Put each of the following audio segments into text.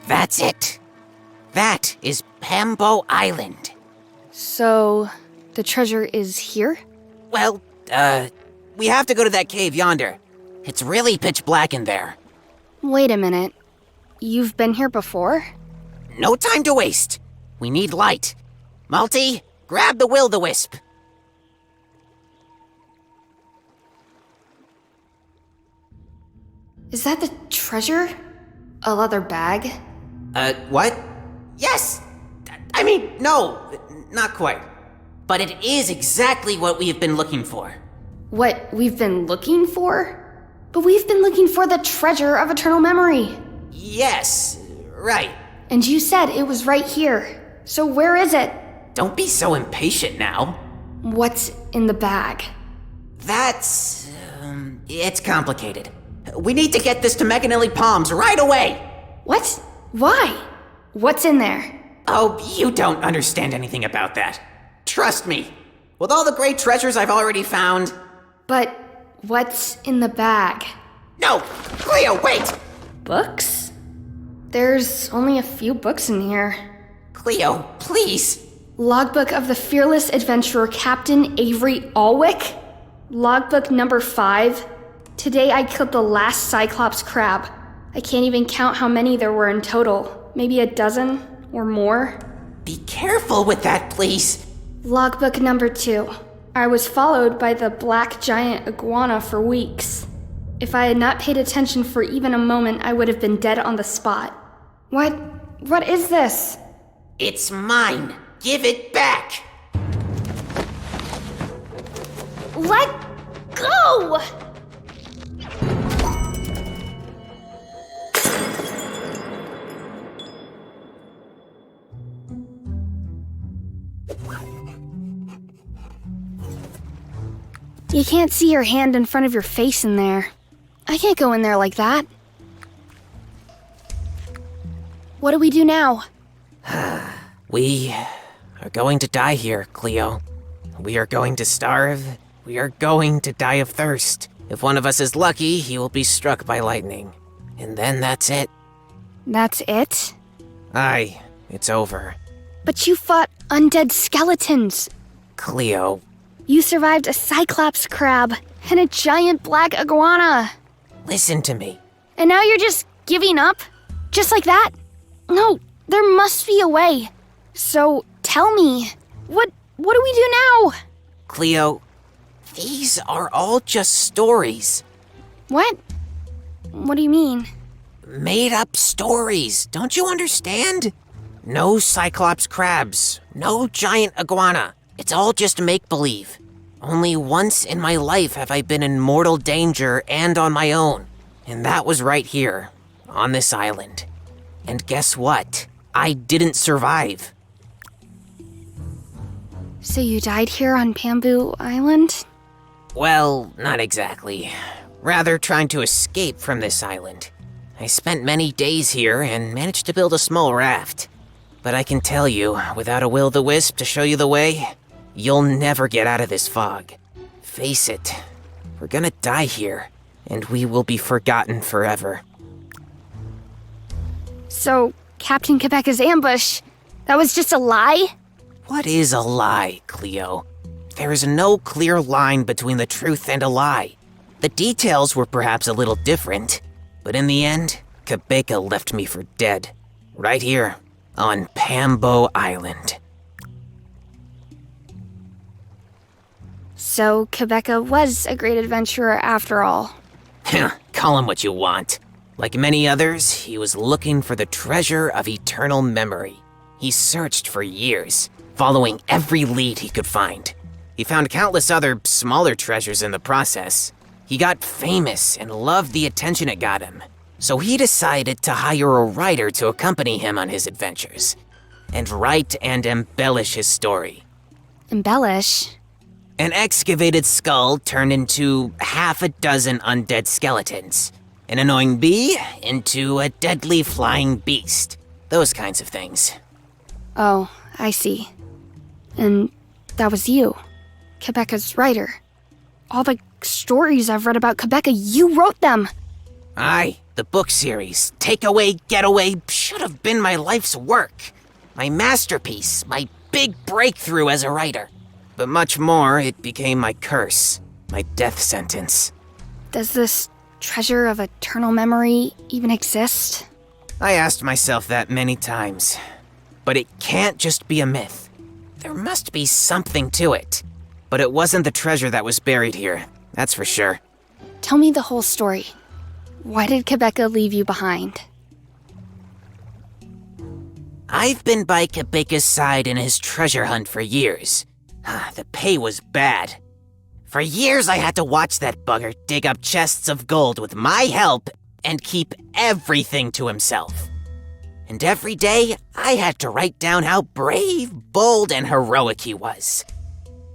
That's it. That is Pambo Island. So, the treasure is here? Well, we have to go to that cave yonder. It's really pitch black in there. Wait a minute. You've been here before? No time to waste. We need light. Malty, grab the will-o-the-wisp. Is that the treasure? A leather bag? What? Yes! I mean, no, not quite. But it is exactly what we have been looking for. What we've been looking for? But we've been looking for the treasure of eternal memory. Yes, right. And you said it was right here. So where is it? Don't be so impatient now. What's in the bag? That's... it's complicated. We need to get this to Meganilly Palms right away! What? Why? What's in there? Oh, you don't understand anything about that. Trust me. With all the great treasures I've already found... But what's in the bag? No! Cleo, wait! Books? There's only a few books in here. Cleo, please! Logbook of the fearless adventurer Captain Avery Alwick? Logbook number 5. Today I killed the last Cyclops crab. I can't even count how many there were in total. Maybe a dozen or more. Be careful with that, please. Logbook number 2. I was followed by the black giant iguana for weeks. If I had not paid attention for even a moment, I would have been dead on the spot. What is this? It's mine. Give it back. Let go! You can't see your hand in front of your face in there. I can't go in there like that. What do we do now? We are going to die here, Cleo. We are going to starve. We are going to die of thirst. If one of us is lucky, he will be struck by lightning. And then that's it. That's it? Aye, it's over. But you fought undead skeletons. Cleo. You survived a Cyclops crab and a giant black iguana. Listen to me. And now you're just giving up? Just like that? No, there must be a way. So, tell me, what do we do now? Cleo, these are all just stories. What? What do you mean? Made-up stories, don't you understand? No Cyclops crabs, no giant iguana. It's all just make-believe. Only once in my life have I been in mortal danger and on my own. And that was right here, on this island. And guess what? I didn't survive. So you died here on Pambo Island? Well, not exactly. Rather trying to escape from this island. I spent many days here and managed to build a small raft. But I can tell you, without a will-o-the-wisp to show you the way, you'll never get out of this fog. Face it, we're gonna die here, and we will be forgotten forever. So, Captain Quebec's ambush, that was just a lie? What is a lie, Cleo? There is no clear line between the truth and a lie. The details were perhaps a little different, but in the end, Quebeca left me for dead. Right here, on Pambo Island. So, Quebeca was a great adventurer after all. Call him what you want. Like many others, he was looking for the treasure of eternal memory. He searched for years, following every lead he could find. He found countless other smaller treasures in the process. He got famous and loved the attention it got him. So he decided to hire a writer to accompany him on his adventures, and write and embellish his story. Embellish? An excavated skull turned into half a dozen undead skeletons. An annoying bee into a deadly flying beast. Those kinds of things. Oh, I see. And that was you, Quebeca's writer. All the stories I've read about Quebeca, you wrote them! Aye, the book series. Takeaway, getaway, should have been my life's work. My masterpiece, my big breakthrough as a writer. But much more, it became my curse, my death sentence. Does this treasure of eternal memory even exist? I asked myself that many times. But it can't just be a myth. There must be something to it. But it wasn't the treasure that was buried here, that's for sure. Tell me the whole story. Why did Quebeca leave you behind? I've been by Quebeca's side in his treasure hunt for years. The pay was bad. For years I had to watch that bugger dig up chests of gold with my help and keep everything to himself. And every day, I had to write down how brave, bold, and heroic he was.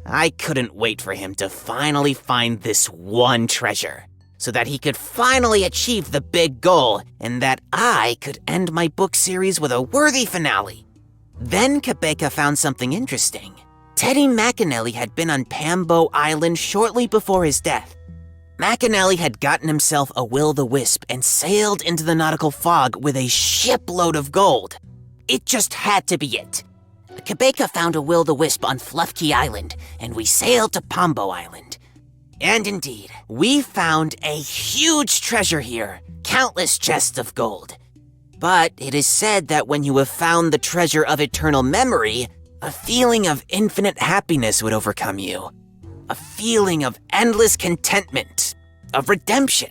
I couldn't wait for him to finally find this one treasure, so that he could finally achieve the big goal, and that I could end my book series with a worthy finale. Then Quebeca found something interesting. Teddy McAnally had been on Pambo Island shortly before his death. McAnally had gotten himself a will-o'-the-wisp and sailed into the nautical fog with a shipload of gold. It just had to be it. Quebeca found a will-o'-the-wisp on Fluff Key Island, and we sailed to Pambo Island. And indeed, we found a huge treasure here, countless chests of gold. But it is said that when you have found the treasure of eternal memory, a feeling of infinite happiness would overcome you. A feeling of endless contentment, of redemption.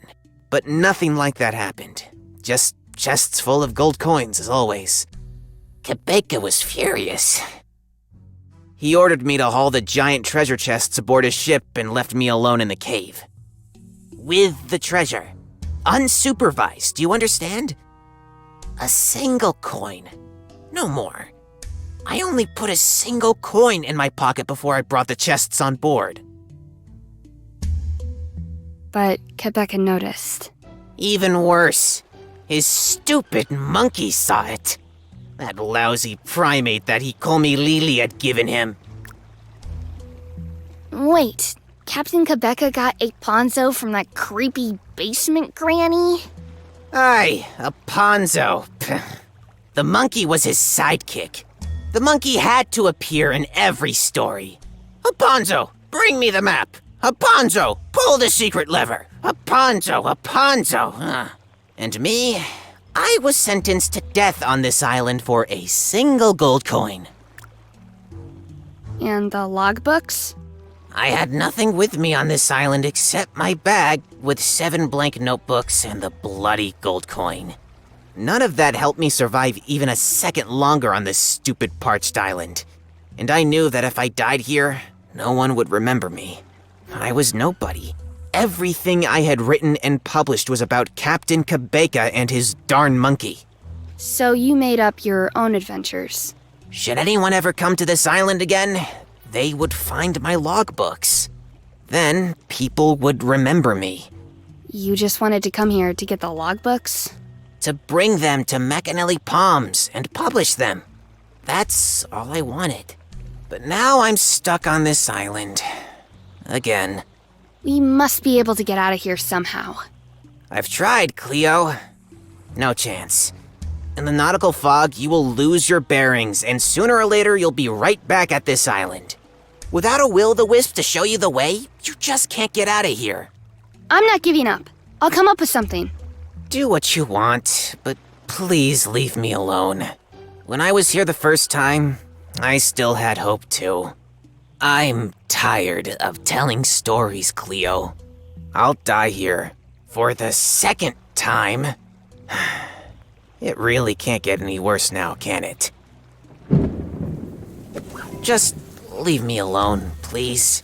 But nothing like that happened. Just chests full of gold coins, as always. Quebeca was furious. He ordered me to haul the giant treasure chests aboard his ship and left me alone in the cave. With the treasure. Unsupervised, do you understand? A single coin. No more. I only put a single coin in my pocket before I brought the chests on board. But Quebeca noticed. Even worse. His stupid monkey saw it. That lousy primate that Hikomi Lili had given him. Wait, Captain Quebeca got a ponzo from that creepy basement granny? Aye, a ponzo. The monkey was his sidekick. The monkey had to appear in every story. Aponzo, bring me the map. Aponzo, pull the secret lever. Aponzo. And me, I was sentenced to death on this island for a single gold coin. And the logbooks? I had nothing with me on this island except my bag with 7 blank notebooks and the bloody gold coin. None of that helped me survive even a second longer on this stupid parched island. And I knew that if I died here, no one would remember me. I was nobody. Everything I had written and published was about Captain Quebeca and his darn monkey. So you made up your own adventures. Should anyone ever come to this island again, they would find my logbooks. Then people would remember me. You just wanted to come here to get the logbooks? To bring them to McAnally Palms and publish them. That's all I wanted. But now I'm stuck on this island. Again. We must be able to get out of here somehow. I've tried, Cleo. No chance. In the nautical fog, you will lose your bearings, and sooner or later you'll be right back at this island. Without a will-o'-the-wisp to show you the way, you just can't get out of here. I'm not giving up. I'll come up with something. Do what you want, but please leave me alone. When I was here the first time, I still had hope too. I'm tired of telling stories, Cleo. I'll die here for the second time. It really can't get any worse now, can it? Just leave me alone, please.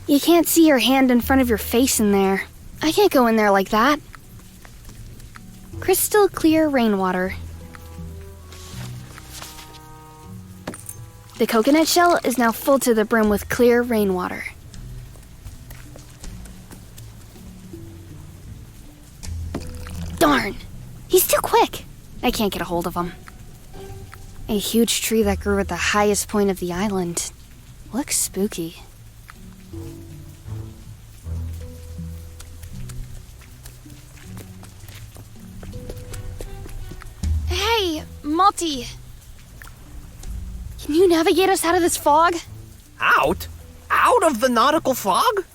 You can't see your hand in front of your face in there. I can't go in there like that. Crystal clear rainwater. The coconut shell is now full to the brim with clear rainwater. Darn! He's too quick! I can't get a hold of him. A huge tree that grew at the highest point of the island. Looks spooky. Hey, Multi. Can you navigate us out of this fog? Out? Out of the nautical fog?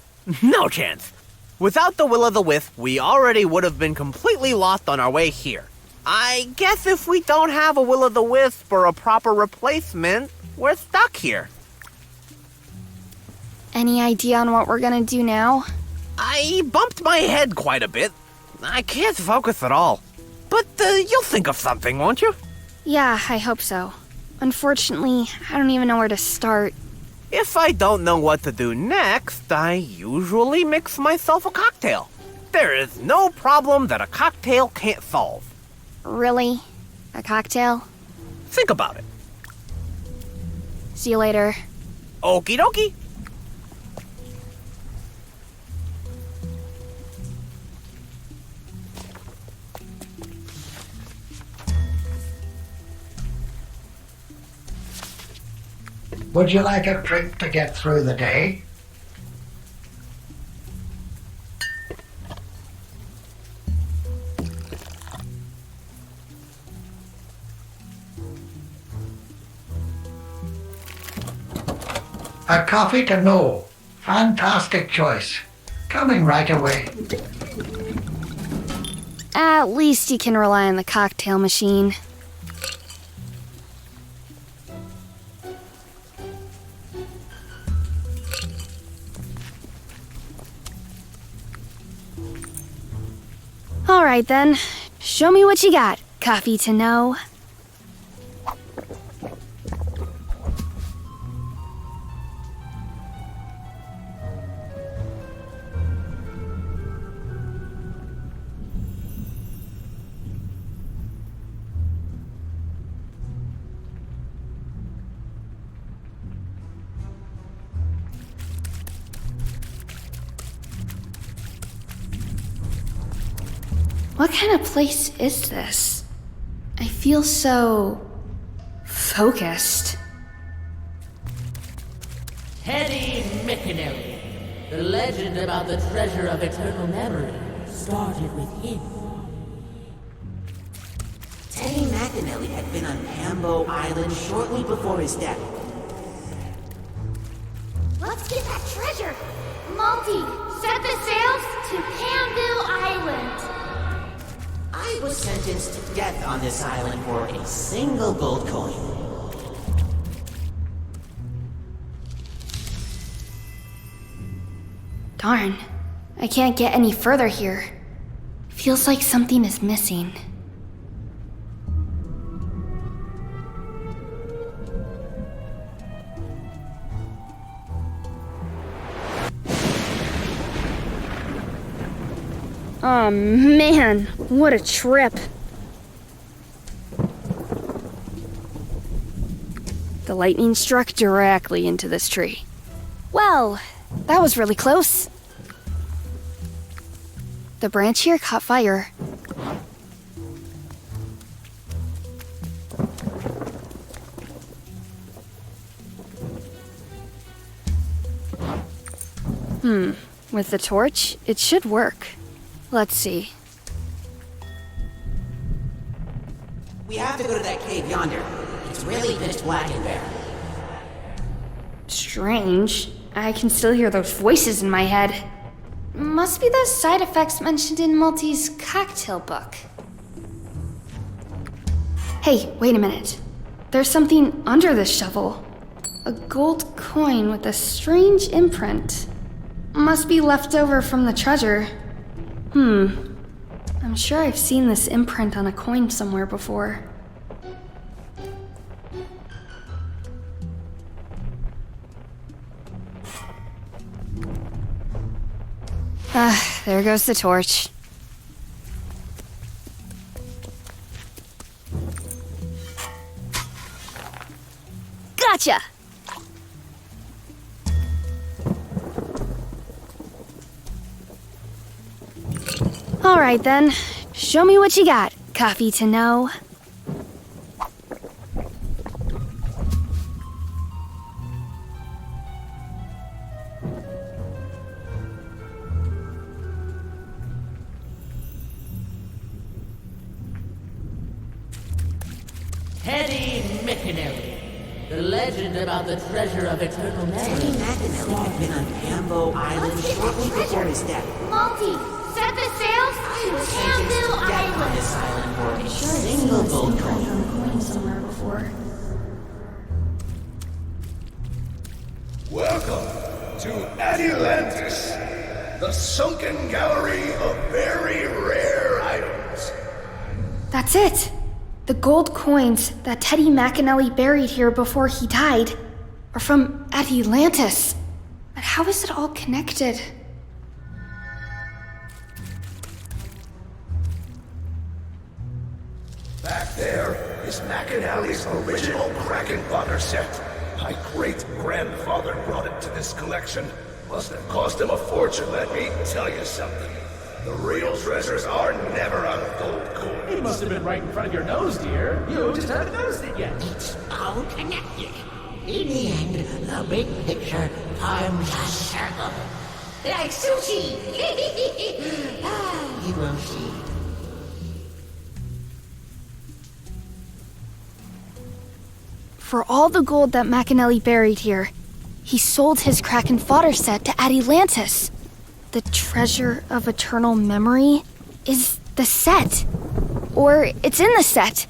No chance. Without the Will-o'-the-Wisp, we already would have been completely lost on our way here. I guess if we don't have a Will-o'-the-Wisp or a proper replacement, we're stuck here. Any idea on what we're gonna do now? I bumped my head quite a bit. I can't focus at all. But you'll think of something, won't you? Yeah, I hope so. Unfortunately, I don't even know where to start. If I don't know what to do next, I usually mix myself a cocktail. There is no problem that a cocktail can't solve. Really? A cocktail? Think about it. See you later. Okie dokie. Would you like a drink to get through the day? A coffee to know. Fantastic choice. Coming right away. At least you can rely on the cocktail machine. All right then, show me what you got, coffee to know. What kind of place is this? I feel so focused. Teddy McAnally. The legend about the treasure of eternal memory started with him. Teddy McAnally had been on Pambo Island shortly before his death. Let's get that treasure! Multi, set the sails to Pambo Island! I was sentenced to death on this island for a single gold coin. Darn, I can't get any further here. Feels like something is missing. Oh man, what a trip. The lightning struck directly into this tree. Well, that was really close. The branch here caught fire. With the torch, it should work. Let's see. We have to go to that cave yonder. It's really pitch black in there. Strange. I can still hear those voices in my head. Must be the side effects mentioned in Multi's cocktail book. Hey, wait a minute. There's something under this shovel. A gold coin with a strange imprint. Must be left over from the treasure. I'm sure I've seen this imprint on a coin somewhere before. There goes the torch. Gotcha! All right then, show me what you got, coffee to know. Mickanelli, the legend about the treasure of eternal Teddy memory. McAnally had been on Pambo Island shortly before his death. Multi, set the sails. He was sentenced to death on this island for a single gold coin. Coin somewhere before. Welcome to Atlantis, the sunken gallery of very rare items. That's it. The gold coins that Teddy McAnally buried here before he died are from Atlantis. But how is it all connected? Back there is McAnally's original Kraken fodder set. My great-grandfather brought it to this collection. Must have cost him a fortune, let me tell you something. The real treasures are never out of gold coins. It must have been right in front of your nose, dear. You just haven't noticed it yet. It's all connected. In the end, the big picture forms a circle. Like sushi. You will see. For all the gold that McAnally buried here, he sold his Kraken fodder set to Atlantis. The treasure of eternal memory is the set. Or it's in the set.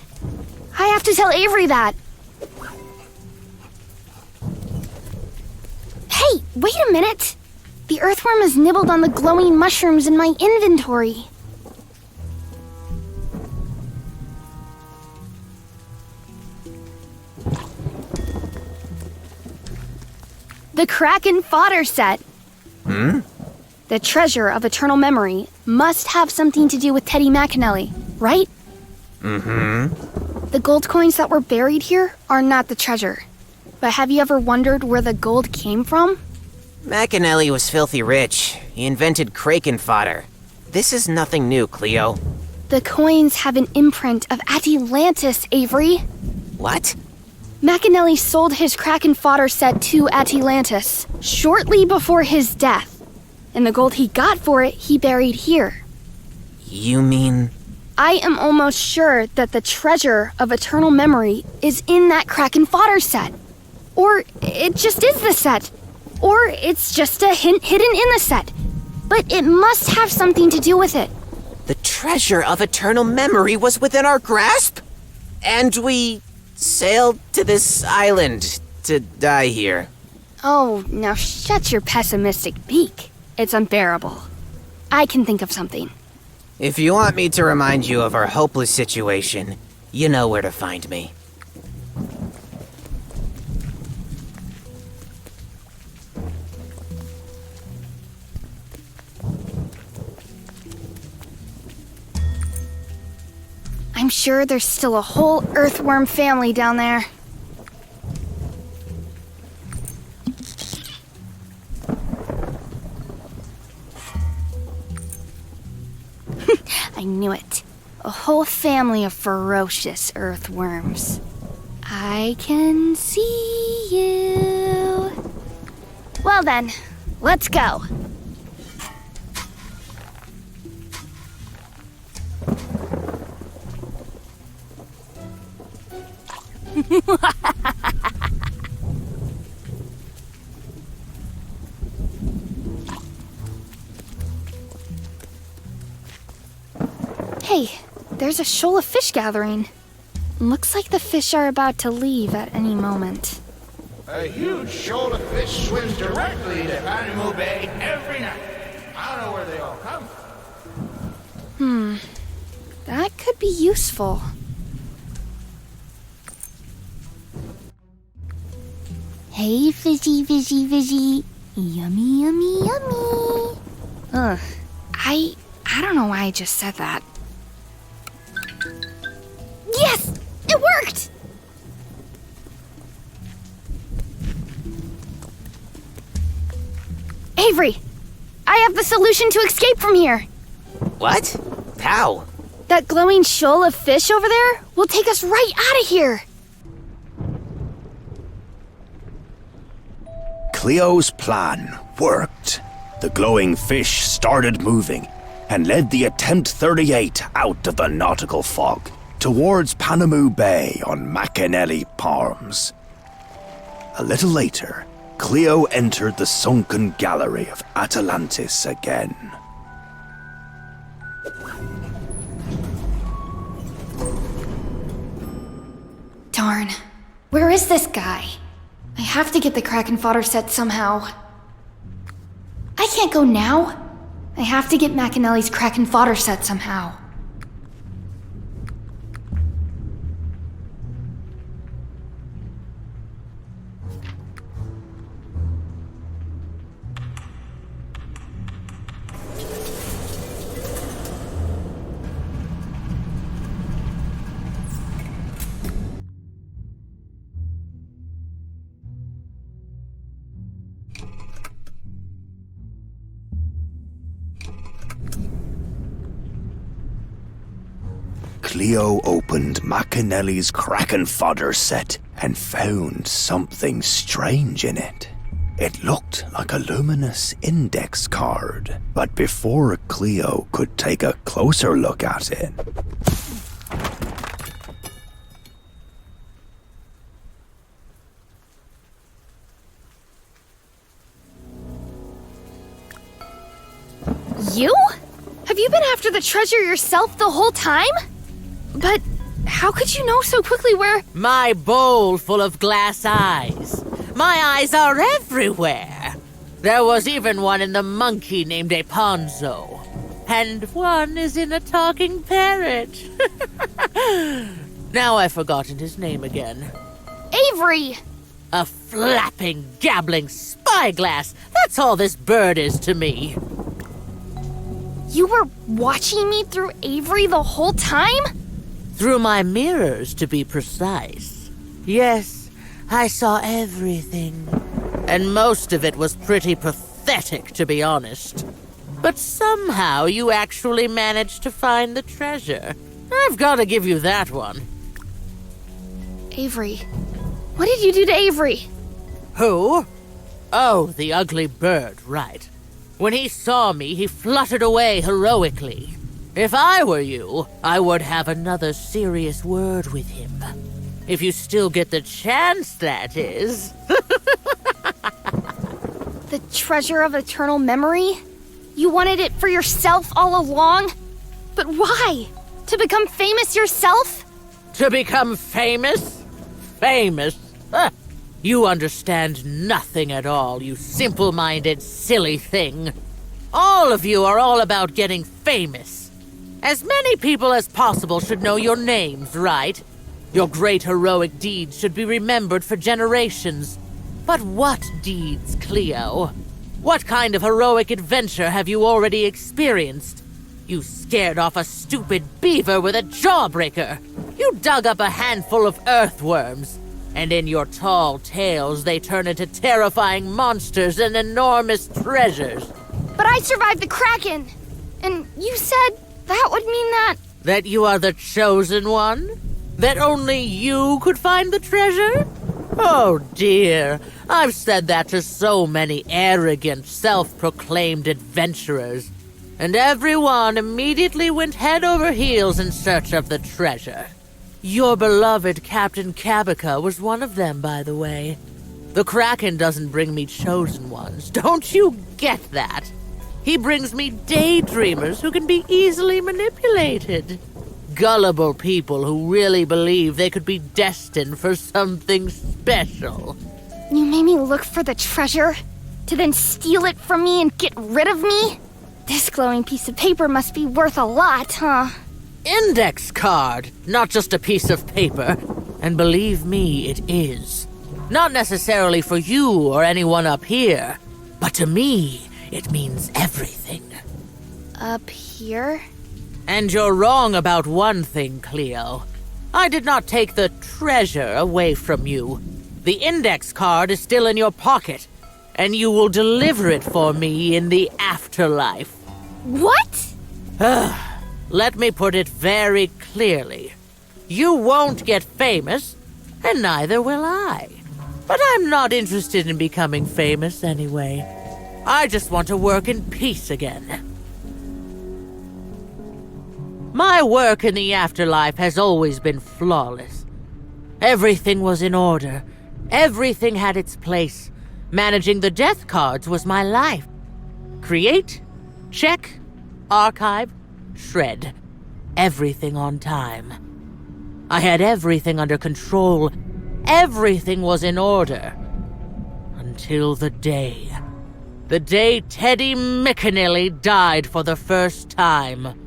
I have to tell Avery that. Hey, wait a minute. The earthworm has nibbled on the glowing mushrooms in my inventory. The Kraken fodder set. The treasure of eternal memory must have something to do with Teddy McAnally, right? The gold coins that were buried here are not the treasure. But have you ever wondered where the gold came from? McAnally was filthy rich. He invented Kraken fodder. This is nothing new, Cleo. The coins have an imprint of Atlantis, Avery. What? McAnally sold his Kraken fodder set to Atlantis shortly before his death. And the gold he got for it, he buried here. You mean... I am almost sure that the treasure of eternal memory is in that Kraken fodder set. Or it just is the set. Or it's just a hint hidden in the set. But it must have something to do with it. The treasure of eternal memory was within our grasp? And we sailed to this island to die here. Oh, now shut your pessimistic beak. It's unbearable. I can think of something. If you want me to remind you of our hopeless situation, you know where to find me. I'm sure there's still a whole earthworm family down there. I knew it. A whole family of ferocious earthworms. I can see you. Well then, let's go. Hey, there's a shoal of fish gathering. Looks like the fish are about to leave at any moment. A huge shoal of fish swims directly to Animal Bay every night. I don't know where they all come from. That could be useful. Hey, fishy, fishy, fishy. Yummy, yummy, yummy. Ugh. I don't know why I just said that. Yes! It worked! Avery! I have the solution to escape from here! What? How? That glowing shoal of fish over there will take us right out of here! Cleo's plan worked. The glowing fish started moving and led the Attempt 38 out of the nautical fog towards Panamu Bay on Macanelli Palms. A little later, Cleo entered the sunken gallery of Atalantis again. Darn. Where is this guy? I have to get the Kraken fodder set somehow. I can't go now. I have to get Macanelli's Kraken fodder set somehow. Cleo opened Macanelli's Kraken fodder set and found something strange in it. It looked like a luminous index card, but before Cleo could take a closer look at it, You? Have you been after the treasure yourself the whole time? But how could you know so quickly where— My bowl full of glass eyes. My eyes are everywhere. There was even one in the monkey named a Ponzo. And one is in a talking parrot. Now I've forgotten his name again. Avery! A flapping, gabbling spyglass. That's all this bird is to me. You were watching me through Avery the whole time? Through my mirrors, to be precise. Yes, I saw everything. And most of it was pretty pathetic, to be honest. But somehow you actually managed to find the treasure. I've got to give you that one. Avery. What did you do to Avery? Who? Oh, the ugly bird, right. When he saw me, he fluttered away heroically. If I were you, I would have another serious word with him. If you still get the chance, that is. The treasure of eternal memory? You wanted it for yourself all along? But why? To become famous yourself? To become famous? Famous? Huh. You understand nothing at all, you simple-minded, silly thing. All of you are all about getting famous. As many people as possible should know your names, right? Your great heroic deeds should be remembered for generations. But what deeds, Cleo? What kind of heroic adventure have you already experienced? You scared off a stupid beaver with a jawbreaker. You dug up a handful of earthworms. And in your tall tales, they turn into terrifying monsters and enormous treasures. But I survived the Kraken! And you said that would mean that— That you are the chosen one? That only you could find the treasure? Oh dear, I've said that to so many arrogant, self-proclaimed adventurers. And everyone immediately went head over heels in search of the treasure. Your beloved Captain Cabica was one of them, by the way. The Kraken doesn't bring me chosen ones. Don't you get that? He brings me daydreamers who can be easily manipulated. Gullible people who really believe they could be destined for something special. You made me look for the treasure, to then steal it from me and get rid of me? This glowing piece of paper must be worth a lot, huh? Index card, not just a piece of paper. And believe me, it is. Not necessarily for you or anyone up here, but to me, it means everything. Up here? And you're wrong about one thing, Cleo. I did not take the treasure away from you. The index card is still in your pocket, and you will deliver it for me in the afterlife. What? Let me put it very clearly. You won't get famous, and neither will I. But I'm not interested in becoming famous anyway. I just want to work in peace again. My work in the afterlife has always been flawless. Everything was in order. Everything had its place. Managing the death cards was my life. Create, check, archive, shred. Everything on time. I had everything under control. Everything was in order. Until the day. The day Teddy McAnally died for the first time.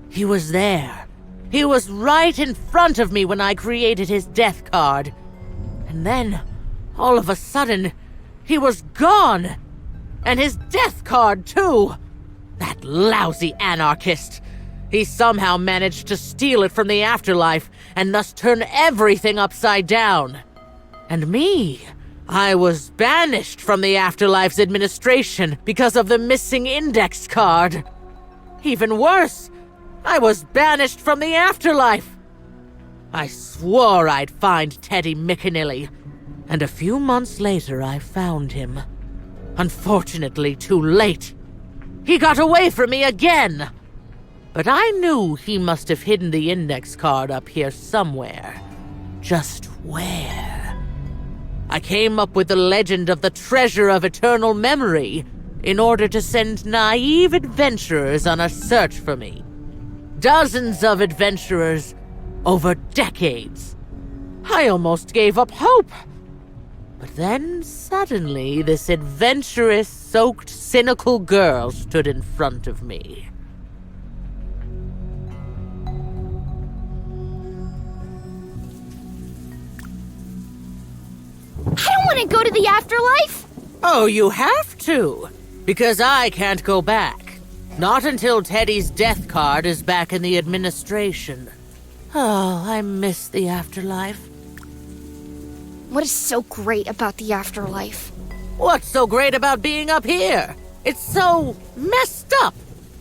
He was there. He was right in front of me when I created his death card. And then, all of a sudden, he was gone. And his death card, too. That lousy anarchist. He somehow managed to steal it from the afterlife and thus turn everything upside down. And me, I was banished from the afterlife's administration because of the missing index card. Even worse, I was banished from the afterlife. I swore I'd find Teddy McAnally, and a few months later I found him. Unfortunately, too late. He got away from me again. But I knew he must have hidden the index card up here somewhere. Just where? I came up with the legend of the Treasure of Eternal Memory in order to send naive adventurers on a search for me. Dozens of adventurers over decades. I almost gave up hope. But then, suddenly, this adventurous, soaked, cynical girl stood in front of me. I don't want to go to the afterlife! Oh, you have to, because I can't go back. Not until Teddy's death card is back in the administration. Oh, I miss the afterlife. What is so great about the afterlife? What's so great about being up here? It's so messed up.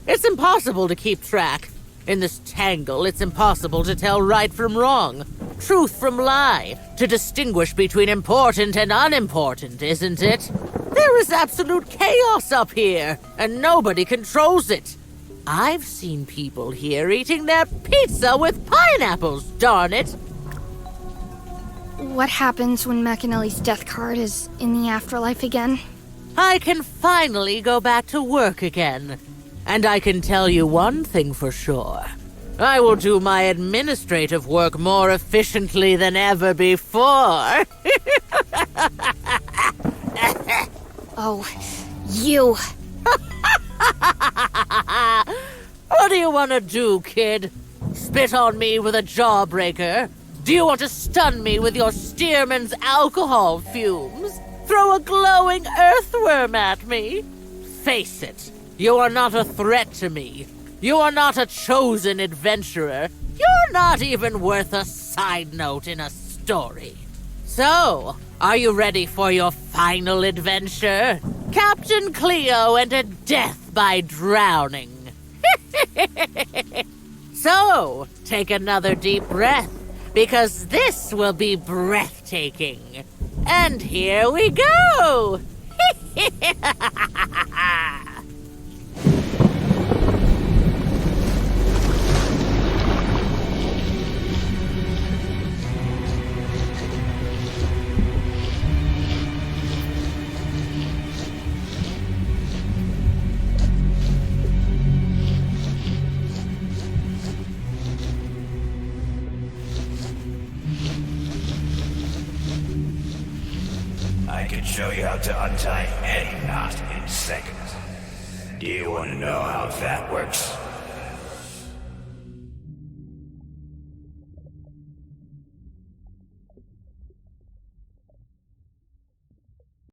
It's impossible to keep track. In this tangle, it's impossible to tell right from wrong, truth from lie, to distinguish between important and unimportant, isn't it? There is absolute chaos up here, and nobody controls it. I've seen people here eating their pizza with pineapples, darn it! What happens when McAnally's death card is in the afterlife again? I can finally go back to work again. And I can tell you one thing for sure. I will do my administrative work more efficiently than ever before. Oh, you. What do you want to do, kid? Spit on me with a jawbreaker? Do you want to stun me with your Stearman's alcohol fumes? Throw a glowing earthworm at me? Face it, you are not a threat to me. You are not a chosen adventurer. You're not even worth a side note in a story. So, are you ready for your final adventure? Captain Cleo and a death by drowning. So, take another deep breath, because this will be breathtaking. And here we go! I can show you how to untie any knot in seconds. Do you want to know how that works?